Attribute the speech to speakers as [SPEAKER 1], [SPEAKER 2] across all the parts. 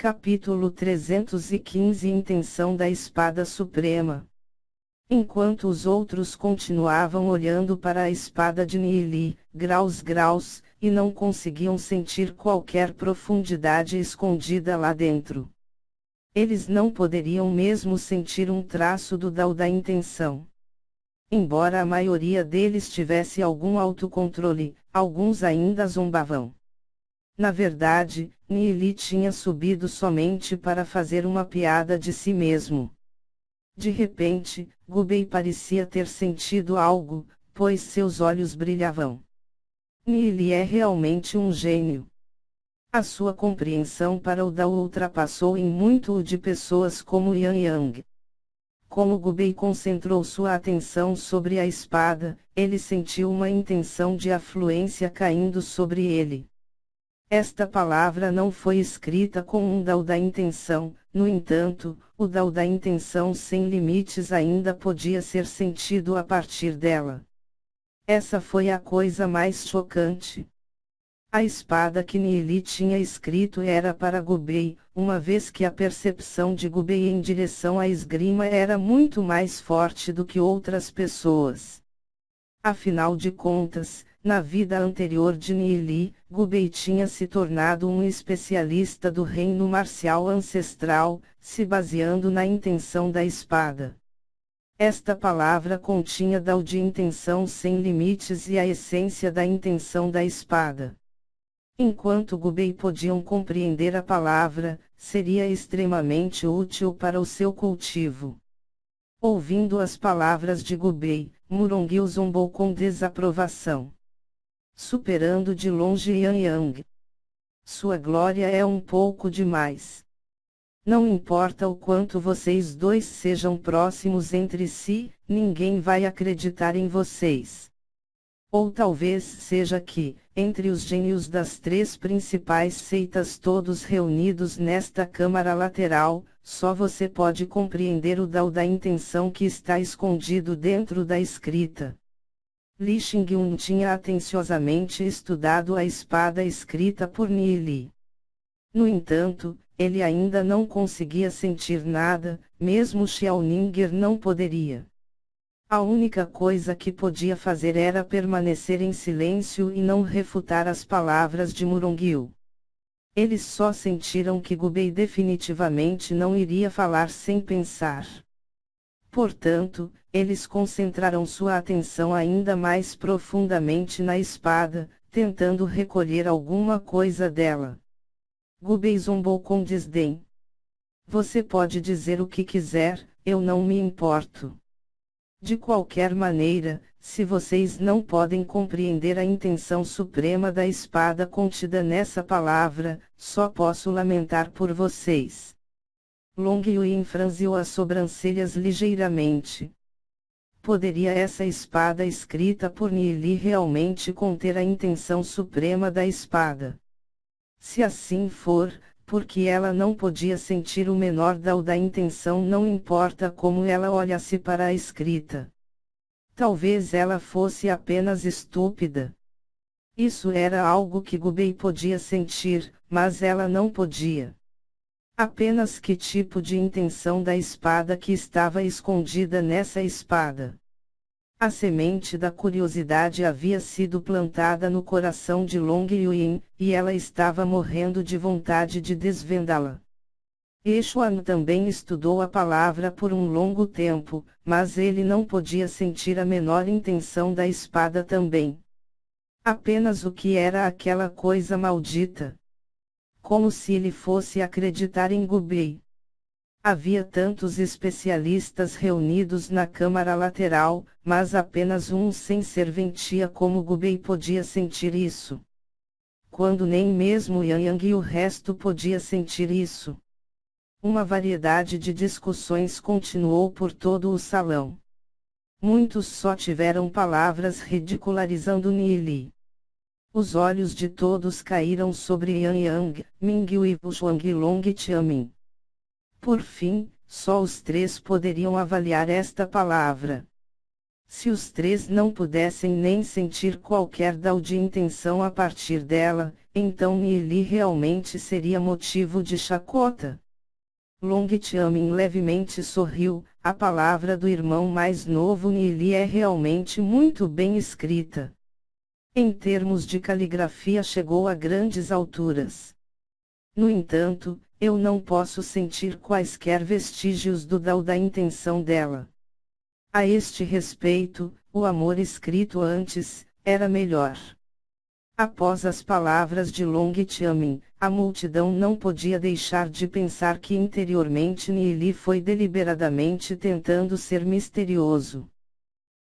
[SPEAKER 1] Capítulo 315 Intenção da Espada Suprema. Enquanto os outros continuavam olhando para a espada de Nili, graus, e não conseguiam sentir qualquer profundidade escondida lá dentro. Eles não poderiam mesmo sentir um traço do Dao da intenção. Embora a maioria deles tivesse algum autocontrole, alguns ainda zombavam. Na verdade, Nili tinha subido somente para fazer uma piada de si mesmo. De repente, Gubei parecia ter sentido algo, pois seus olhos brilhavam. Nili é realmente um gênio. A sua compreensão para o Dao ultrapassou em muito o de pessoas como Yan Yang. Como Gubei concentrou sua atenção sobre a espada, ele sentiu uma intenção de afluência caindo sobre ele. Esta palavra não foi escrita com um Dao da intenção, no entanto, o Dao da intenção sem limites ainda podia ser sentido a partir dela. Essa foi a coisa mais chocante. A espada que Nili tinha escrito era para Gubei, uma vez que a percepção de Gubei em direção à esgrima era muito mais forte do que outras pessoas. Afinal de contas, na vida anterior de Nili, Gubei tinha se tornado um especialista do reino marcial ancestral, se baseando na intenção da espada. Esta palavra continha Dao de intenção sem limites e a essência da intenção da espada. Enquanto Gubei podiam compreender a palavra, seria extremamente útil para o seu cultivo. Ouvindo as palavras de Gubei, Murongil zombou com desaprovação. Superando de longe Yan Yang. Sua glória é um pouco demais. Não importa o quanto vocês dois sejam próximos entre si, ninguém vai acreditar em vocês. Ou talvez seja que, entre os gênios das três principais seitas todos reunidos nesta câmara lateral, só você pode compreender o Dao da intenção que está escondido dentro da escrita. Li Xingyun tinha atenciosamente estudado a espada escrita por Nili. No entanto, ele ainda não conseguia sentir nada, mesmo Xiaoninger não poderia. A única coisa que podia fazer era permanecer em silêncio e não refutar as palavras de Murongil. Eles só sentiram que Gubei definitivamente não iria falar sem pensar. Portanto, eles concentraram sua atenção ainda mais profundamente na espada, tentando recolher alguma coisa dela. Gubei zombou com desdém. Você pode dizer o que quiser, eu não me importo. De qualquer maneira, se vocês não podem compreender a intenção suprema da espada contida nessa palavra, só posso lamentar por vocês. Long Yuan franziu as sobrancelhas ligeiramente. Poderia essa espada escrita por Nili realmente conter a intenção suprema da espada? Se assim for, porque ela não podia sentir o menor Dao da intenção, não importa como ela olhasse para a escrita. Talvez ela fosse apenas estúpida. Isso era algo que Gubei podia sentir, mas ela não podia. Apenas que tipo de intenção da espada que estava escondida nessa espada? A semente da curiosidade havia sido plantada no coração de Long Yuan, e ela estava morrendo de vontade de desvendá-la. Xuan também estudou a palavra por um longo tempo, mas ele não podia sentir a menor intenção da espada também. Apenas o que era aquela coisa maldita. Como se ele fosse acreditar em Gubei. Havia tantos especialistas reunidos na câmara lateral, mas apenas um sem serventia como Gubei podia sentir isso. Quando nem mesmo Yan Yang e o resto podia sentir isso. Uma variedade de discussões continuou por todo o salão. Muitos só tiveram palavras ridicularizando Nili. Os olhos de todos caíram sobre Yan Yang, Mingyu e Zhuanglong Tianmin. Por fim, só os três poderiam avaliar esta palavra. Se os três não pudessem nem sentir qualquer Dao de intenção a partir dela, então Nili realmente seria motivo de chacota. Long Xiaomin levemente sorriu. A palavra do irmão mais novo Nili é realmente muito bem escrita. Em termos de caligrafia chegou a grandes alturas. No entanto, eu não posso sentir quaisquer vestígios do Dao da intenção dela. A este respeito, o amor escrito antes, era melhor. Após as palavras de Long Xiaomin, a multidão não podia deixar de pensar que interiormente Nili foi deliberadamente tentando ser misterioso.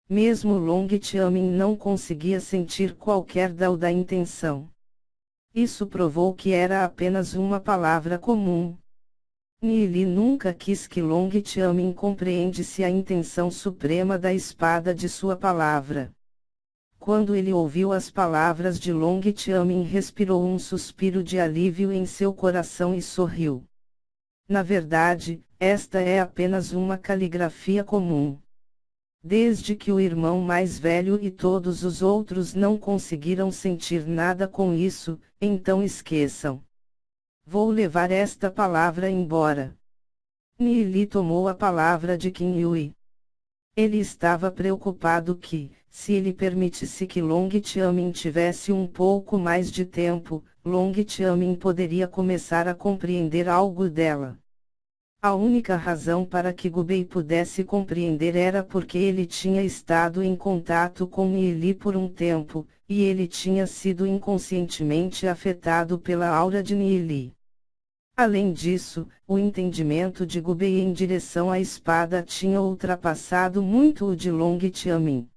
[SPEAKER 1] Mesmo Long Xiaomin não conseguia sentir qualquer Dao da intenção. Isso provou que era apenas uma palavra comum. Nili nunca quis que Long Xiaomin compreendesse a intenção suprema da espada de sua palavra. Quando ele ouviu as palavras de Long Xiaomin, respirou um suspiro de alívio em seu coração e sorriu. Na verdade, esta é apenas uma caligrafia comum. Desde que o irmão mais velho e todos os outros não conseguiram sentir nada com isso, então esqueçam. Vou levar esta palavra embora. Nili tomou a palavra de Qin Yui. Ele estava preocupado que, se ele permitisse que Long Xiaomin tivesse um pouco mais de tempo, Long Xiaomin poderia começar a compreender algo dela. A única razão para que Gubei pudesse compreender era porque ele tinha estado em contato com Nili por um tempo, e ele tinha sido inconscientemente afetado pela aura de Nili. Além disso, o entendimento de Gubei em direção à espada tinha ultrapassado muito o de Long Xiaomin.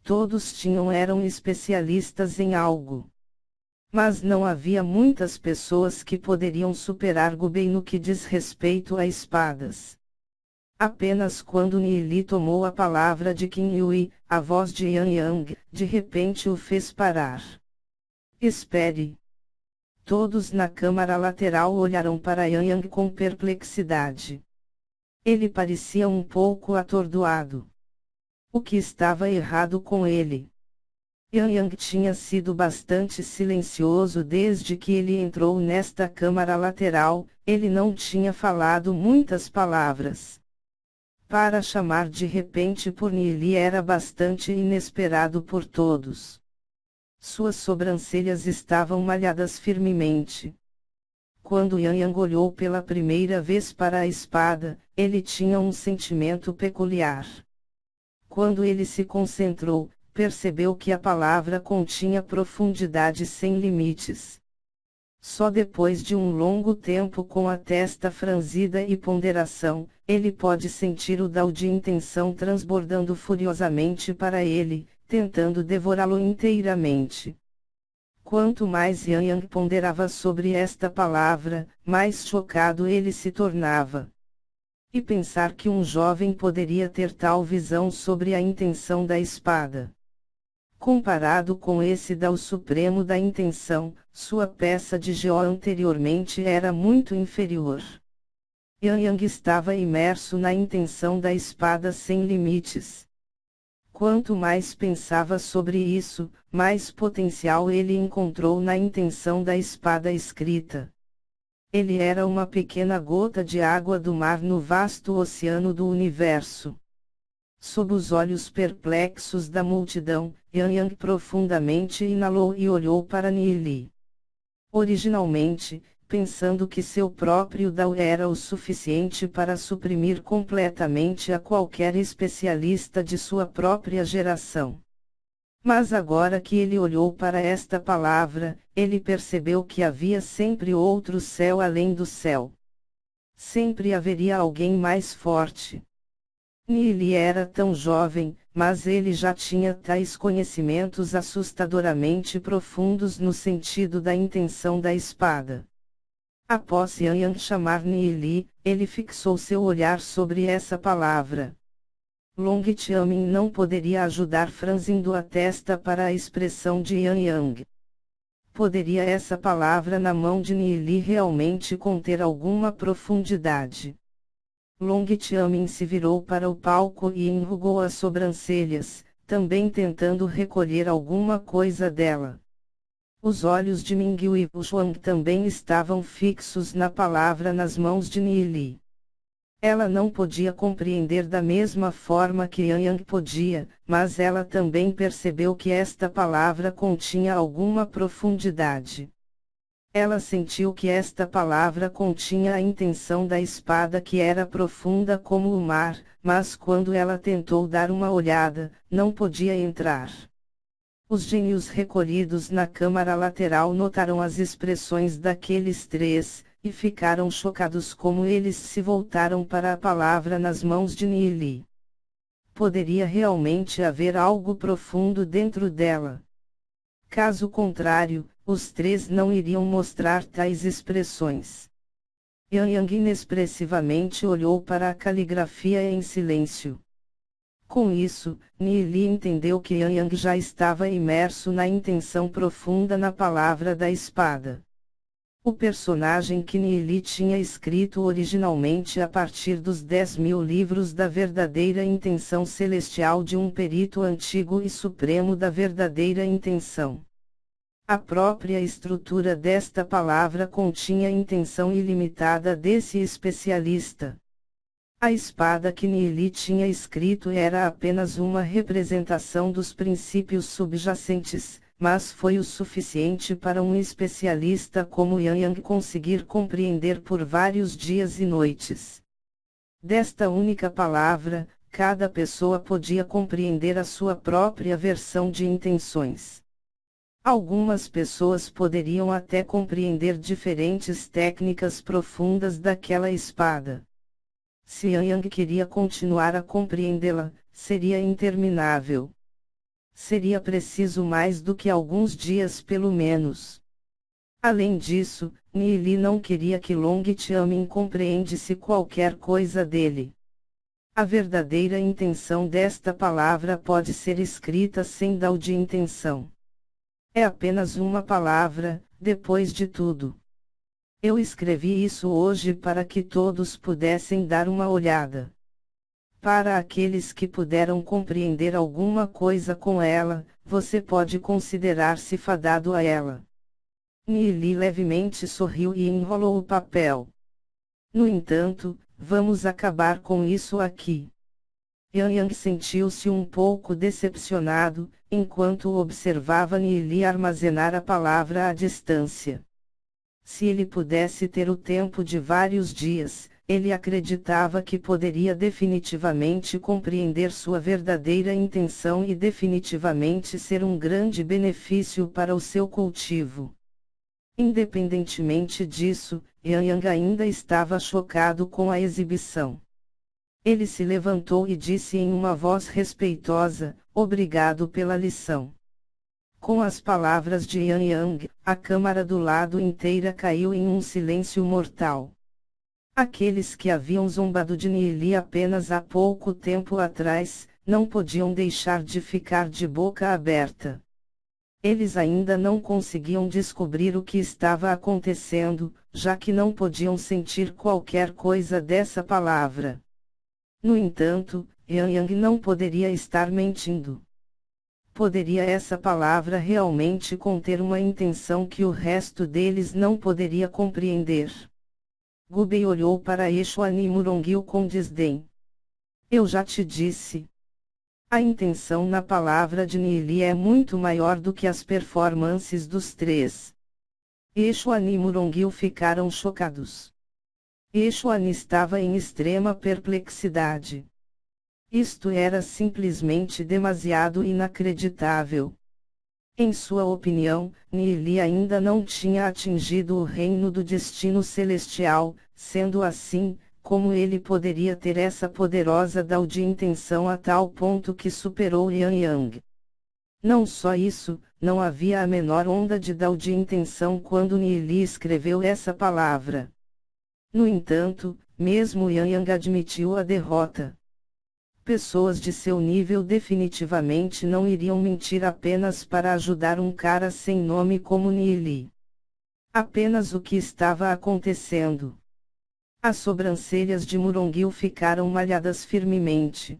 [SPEAKER 1] Todos eram especialistas em algo. Mas não havia muitas pessoas que poderiam superar Gubei no que diz respeito a espadas. Apenas quando Nili tomou a palavra de Qin Yui, a voz de Yang Yang, de repente o fez parar. Espere. Todos na câmara lateral olharam para Yang Yang com perplexidade. Ele parecia um pouco atordoado. O que estava errado com ele? Yang Yang tinha sido bastante silencioso desde que ele entrou nesta câmara lateral, ele não tinha falado muitas palavras. Para chamar de repente por Nili era bastante inesperado por todos. Suas sobrancelhas estavam malhadas firmemente. Quando Yang Yang olhou pela primeira vez para a espada, ele tinha um sentimento peculiar. Quando ele se concentrou, percebeu que a palavra continha profundidade sem limites. Só depois de um longo tempo com a testa franzida e ponderação, ele pode sentir o Dao de intenção transbordando furiosamente para ele, tentando devorá-lo inteiramente. Quanto mais Yang Yang ponderava sobre esta palavra, mais chocado ele se tornava. E pensar que um jovem poderia ter tal visão sobre a intenção da espada. Comparado com esse Dao supremo da intenção, sua peça de Geo anteriormente era muito inferior. Yang Yang estava imerso na intenção da espada sem limites. Quanto mais pensava sobre isso, mais potencial ele encontrou na intenção da espada escrita. Ele era uma pequena gota de água do mar no vasto oceano do universo. Sob os olhos perplexos da multidão, Yang Yang profundamente inalou e olhou para Nili. Originalmente, pensando que seu próprio Dao era o suficiente para suprimir completamente a qualquer especialista de sua própria geração. Mas agora que ele olhou para esta palavra, ele percebeu que havia sempre outro céu além do céu. Sempre haveria alguém mais forte. Nili era tão jovem, mas ele já tinha tais conhecimentos assustadoramente profundos no sentido da intenção da espada. Após Yang Yang chamar Nili, ele fixou seu olhar sobre essa palavra. Long Xiaomin não poderia ajudar franzindo a testa para a expressão de Yang Yang. Poderia essa palavra na mão de Nili realmente conter alguma profundidade? Long Xiaomin se virou para o palco e enrugou as sobrancelhas, também tentando recolher alguma coisa dela. Os olhos de Mingyu e Xuang também estavam fixos na palavra nas mãos de Nili. Ela não podia compreender da mesma forma que Yang Yang podia, mas ela também percebeu que esta palavra continha alguma profundidade. Ela sentiu que esta palavra continha a intenção da espada que era profunda como o mar, mas quando ela tentou dar uma olhada, não podia entrar. Os gênios recolhidos na câmara lateral notaram as expressões daqueles três, e ficaram chocados como eles se voltaram para a palavra nas mãos de Nili. Poderia realmente haver algo profundo dentro dela. Caso contrário, os três não iriam mostrar tais expressões. Yang Yang inexpressivamente olhou para a caligrafia em silêncio. Com isso, Nili entendeu que Yang Yang já estava imerso na intenção profunda na palavra da espada. O personagem que Nili tinha escrito originalmente a partir dos 10.000 livros da verdadeira intenção celestial de um perito antigo e supremo da verdadeira intenção. A própria estrutura desta palavra continha a intenção ilimitada desse especialista. A espada que Nili tinha escrito era apenas uma representação dos princípios subjacentes, mas foi o suficiente para um especialista como Yang Yang conseguir compreender por vários dias e noites. Desta única palavra, cada pessoa podia compreender a sua própria versão de intenções. Algumas pessoas poderiam até compreender diferentes técnicas profundas daquela espada. Se Yang Yang queria continuar a compreendê-la, seria interminável. Seria preciso mais do que alguns dias pelo menos. Além disso, Nili não queria que Long Tiamin compreendesse qualquer coisa dele. A verdadeira intenção desta palavra pode ser escrita sem Dao de intenção. É apenas uma palavra, depois de tudo. Eu escrevi isso hoje para que todos pudessem dar uma olhada. Para aqueles que puderam compreender alguma coisa com ela, você pode considerar-se fadado a ela. Nili levemente sorriu e enrolou o papel. No entanto, vamos acabar com isso aqui. Yang Yang sentiu-se um pouco decepcionado, enquanto observava Nili armazenar a palavra à distância. Se ele pudesse ter o tempo de vários dias, ele acreditava que poderia definitivamente compreender sua verdadeira intenção e definitivamente ser um grande benefício para o seu cultivo. Independentemente disso, Yang Yang ainda estava chocado com a exibição. Ele se levantou e disse em uma voz respeitosa: "Obrigado pela lição." Com as palavras de Yang Yang, a câmara do lado inteira caiu em um silêncio mortal. Aqueles que haviam zombado de Nili apenas há pouco tempo atrás, não podiam deixar de ficar de boca aberta. Eles ainda não conseguiam descobrir o que estava acontecendo, já que não podiam sentir qualquer coisa dessa palavra. No entanto, Yang Yang não poderia estar mentindo. Poderia essa palavra realmente conter uma intenção que o resto deles não poderia compreender? Gubei olhou para Exuani Murongil com desdém. Eu já te disse. A intenção na palavra de Nili é muito maior do que as performances dos três. Exuani e Murongil ficaram chocados. Exuani estava em extrema perplexidade. Isto era simplesmente demasiado inacreditável. Em sua opinião, Nili ainda não tinha atingido o reino do destino celestial, sendo assim, como ele poderia ter essa poderosa Dao de intenção a tal ponto que superou Yang Yang. Não só isso, não havia a menor onda de Dao de intenção quando Nili escreveu essa palavra. No entanto, mesmo Yang Yang admitiu a derrota. Pessoas de seu nível definitivamente não iriam mentir apenas para ajudar um cara sem nome como Nili. Apenas o que estava acontecendo. As sobrancelhas de Murongil ficaram malhadas firmemente.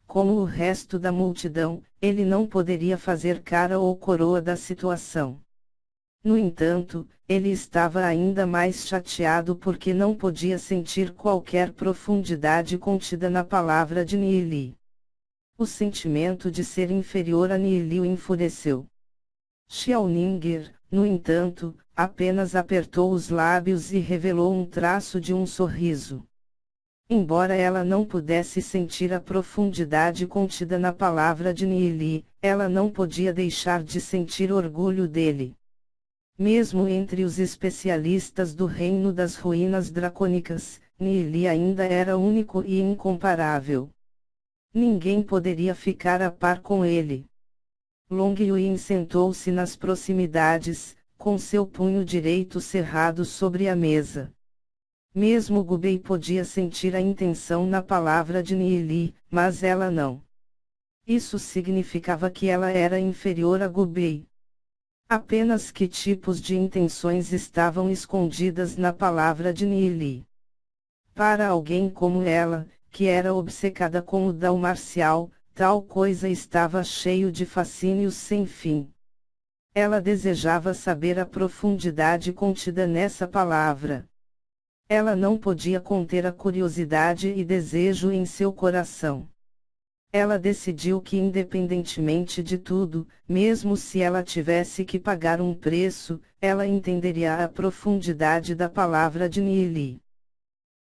[SPEAKER 1] Como o resto da multidão, ele não poderia fazer cara ou coroa da situação. No entanto, ele estava ainda mais chateado porque não podia sentir qualquer profundidade contida na palavra de Nili. O sentimento de ser inferior a Nili o enfureceu. Xiaoninger, no entanto, apenas apertou os lábios e revelou um traço de um sorriso. Embora ela não pudesse sentir a profundidade contida na palavra de Nili, ela não podia deixar de sentir orgulho dele. Mesmo entre os especialistas do Reino das Ruínas Dracônicas, Nili ainda era único e incomparável. Ninguém poderia ficar a par com ele. Long Yuan sentou-se nas proximidades, com seu punho direito cerrado sobre a mesa. Mesmo Gubei podia sentir a intenção na palavra de Nili, mas ela não. Isso significava que ela era inferior a Gubei. Apenas que tipos de intenções estavam escondidas na palavra de Nili? Para alguém como ela, que era obcecada com o Dao marcial, tal coisa estava cheio de fascínios sem fim. Ela desejava saber a profundidade contida nessa palavra. Ela não podia conter a curiosidade e desejo em seu coração. Ela decidiu que independentemente de tudo, mesmo se ela tivesse que pagar um preço, ela entenderia a profundidade da palavra de Nili.